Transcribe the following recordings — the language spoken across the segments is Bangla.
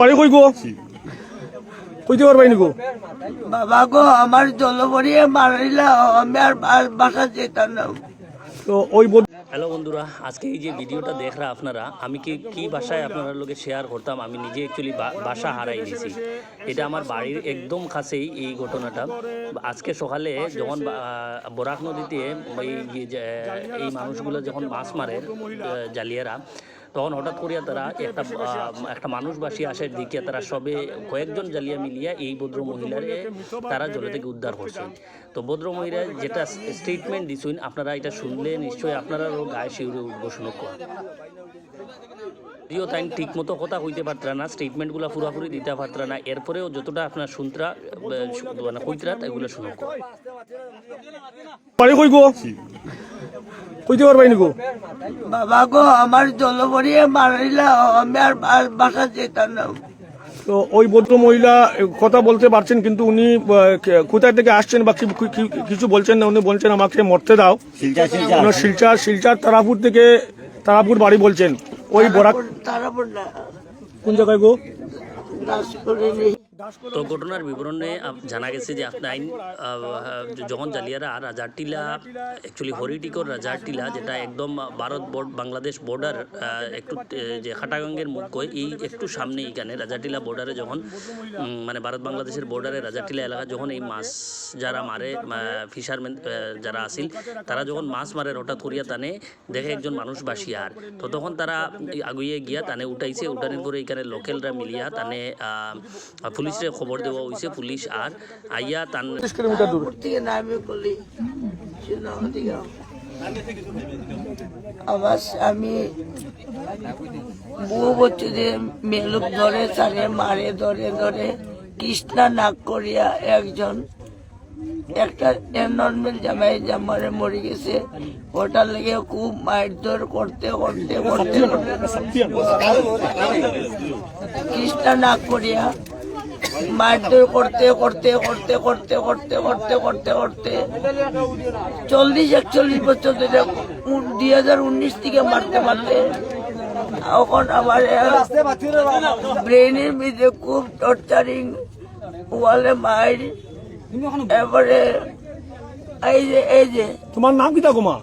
বাড়ি কই গো কইতে পারবাই নি গো বাবা গো আমার জলপরিয়ে মারিলা আমি আর বাসা যেতাম না। তো ওই হ্যালো বন্ধুরা, আজকে এই যে ভিডিওটা দেখরা আপনারা আমি কি ভাষায় আপনার লোকে শেয়ার করতাম, আমি নিজে অ্যাকচুয়ালি বাসা হারাই দিয়েছি। এটা আমার বাড়ির একদম কাছেই এই ঘটনাটা। আজকে সকালে যখন বরাক নদীতে এই মানুষগুলো যখন মাছ মারে জালিয়ারা, তখন হঠাৎ করিয়া তারা একটা মানুষবাসী আসার দিকে তারা সবে কয়েকজন জালিয়া মিলিয়া এই ভদ্র মহিলারে তারা জলে থেকে উদ্ধার করছে। তো ভদ্র মহিলা যেটা স্টেটমেন্ট দিছেন আপনারা এটা শুনলে নিশ্চয়ই আপনারাও গায়ে শিউরে উঠবো শুনুক। যদিও তাই ঠিক মতো কথা কইতে পারতরা না, স্টেটমেন্টগুলো পুরাপুরি দিতে পারতরা না, এরপরেও যতটা আপনার শুনতরা মানে কইতরা এগুলো শুনুক। বাড়ি কই গো কইতে পারবাই নি গো বাবা গো আমার জলপরিয়ে মারিলা আমি আর বাসা যেতাম না। তো ওই ভদ্র মহিলা কথা বলতে পারছেন, কিন্তু উনি কোথায় থেকে আসছেন বা কিছু বলছেন না। উনি বলছেন আমাকে মরতে দাও। শিলচর তারাপুর থেকে, তারাপুর বাড়ি বলছেন। ওই বরাক তারাপুর না, কোন জায়গায় গো? তো ঘটনার বিবরণে জানা গেছে যে আপনার যখন জালিয়ারা রাজারটিলা, অ্যাকচুয়ালি হরিটিকর রাজারটিলা, যেটা একদম ভারত বাংলাদেশ বর্ডার, একটু যে খাটাগঙ্গের মুখ কয় এই একটু সামনে এইখানে রাজারটিলা বর্ডারে যখন মানে ভারত বাংলাদেশের বর্ডারে রাজারটিলা এলাকা যখন এই মাছ যারা মারে ফিশারম্যান যারা আসিল, তারা যখন মাছ মারে হঠাৎ করিয়া টানে দেখে একজন মানুষ বাসি আর, তো তখন তারা আগুয়ে গিয়া টানে উঠাইছে। উঠানোর পরে এখানে লোকেলরা মিলিয়া টানে পুলিশে খবর দেওয়া হয়েছে। পুলিশ আর আইয়া তান আমার স্বামী বহু বছরে মেলুক ধরে সারে মারে ধরে ধরে কৃষ্ণা নাক করিয়া একজন একটা নর্মাল জামারে মরে গেছে। ওটার লেগে খুব মারধর করতে করতে করতে কৃষ্ণা নাক করিয়া মারধর করতে করতে করতে করতে করতে করতে করতে করতে 40-41 বছর ধরে 2019 থেকে মারতে মারতে এখন আমার ব্রেনের মধ্যে খুব টর্চারিং, ওয়ালে মাইর। এবারে এই যে তোমার নাম কি থাকো মা?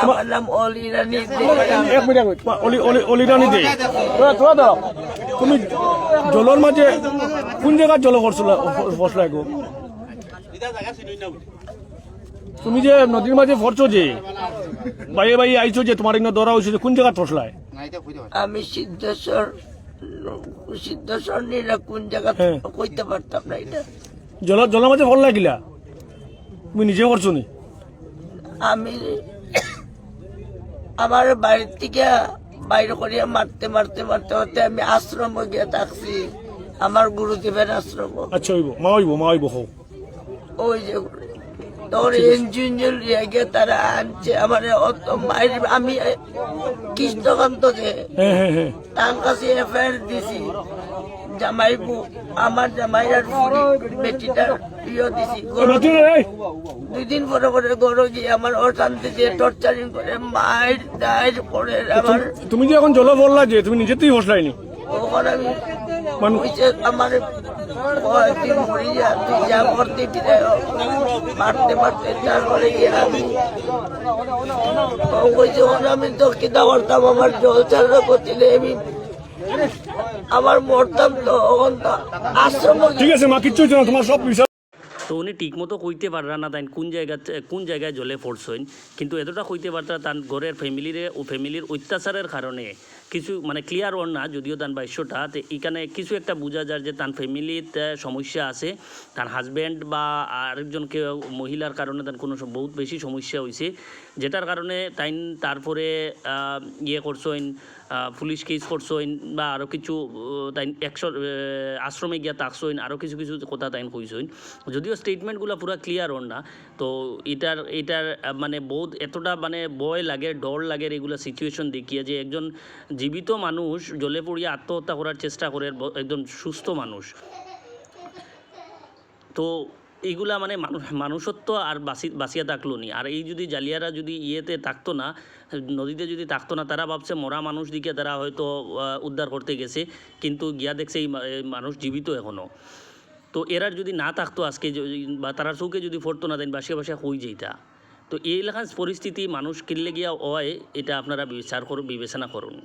আমার নাম অলিরানি দে। এক মিনিট, অলিরানি দে। তুমি জলের মাঝে কোন জায়গায় জল ফসলা গো? তুমি যে নদীর মাঝে ফরছো যে বাইরে বাইরে আইছো যে তোমার এখানে ধরা হয়েছে, কোন জায়গায় ফসলায়? আমি সিদ্ধেশ্বর নিরা কোন জায়গা কইতে পারতাম না। এটা জলের মাঝে ফল লাগিলা তুমি নিজে করছো নি? আমি আমার বাড়ির থেকে বাইরে করিয়া মারতে মারতে মারতে মারতে আমি আশ্রম গিয়ে থাকছি, আমার গুরুদেবের আশ্রম। আচ্ছা হইব মা হইব হোক। ওই যে তোর ইঞ্জিনিয়ার গিয়ে তারা আনছে আমার অত মায়ের। আমি কৃষ্ণকান্ত যে তার কাছে এফআইআর দিছি, জামাই আমার জামাইয়ার বেটিটা প্রিয় দিছি। 2 দিন পরে পরে গরু গিয়ে আমার অশান্তি দিয়ে টর্চারিং করে মায়ের দায়ের করে আমার। তুমি যে এখন জল বললা যে তুমি নিজেতেই ফসলাইনি, ওখানে আমি আমার কয়েকদিন মরিয়া তুই যা করতে মারতে মারতে তারপরে গিয়ে আমি যখন আমি তো কিতা করতাম আমার জল চালনা করছিলে আমি আমার মরতাম তো তখন তো আশ্রম। ঠিক আছে মা, কিচ্ছু হচ্ছে না, তোমার সব বিষয়। তো উনি ঠিক মতো কইতে পাররা না তাই কোন জায়গায় জলে পড়ছেন, কিন্তু এতটা কইতে পারতা তার ঘরের ফ্যামিলির অত্যাচারের কারণে কিছু মানে ক্লিয়ার ওর না, যদিও তার বাইশটা এখানে কিছু একটা বোঝা যায় যে তার ফ্যামিলিতে সমস্যা আছে। তার হাজব্যান্ড বা আরেকজন কেউ মহিলার কারণে তার কোনো বহুত বেশি সমস্যা হয়েছে, যেটার কারণে তাই তারপরে করছেন পুলিশ কেস করছেন বা আরও কিছু তাই আশ্রমে গিয়া থাকছেন, আরও কিছু কথা তাই কইছেন। যদিও স্টেটমেন্টগুলো পুরো ক্লিয়ার ওর না, তো এটার মানে বহুত এতটা মানে ভয় লাগে, ডর লাগে এগুলো সিচুয়েশন দেখিয়ে যে একজন জীবিত মানুষ জলে পড়িয়ে আত্মহত্যা করার চেষ্টা করে, একজন সুস্থ মানুষ। তো এইগুলা মানে মানুষত্ব আর বাঁচিয়া থাকলো নি। আর এই যদি জালিয়ারা যদি ইয়েতে থাকতো না, নদীতে যদি থাকতো না, তারা ভাবছে মরা মানুষ দিকে তারা হয়তো উদ্ধার করতে গেছে, কিন্তু গিয়া দেখছে এই মানুষ জীবিত এখনও। তো এরা যদি না থাকতো আজকে, বা তারা চৌকে যদি পড়তো না, দেন বাসিয়া বাসিয়া হয়ে যেটা। তো এই লেখান পরিস্থিতি মানুষ কিনলে গিয়া হয়, এটা আপনারা বিবেচনা করুন।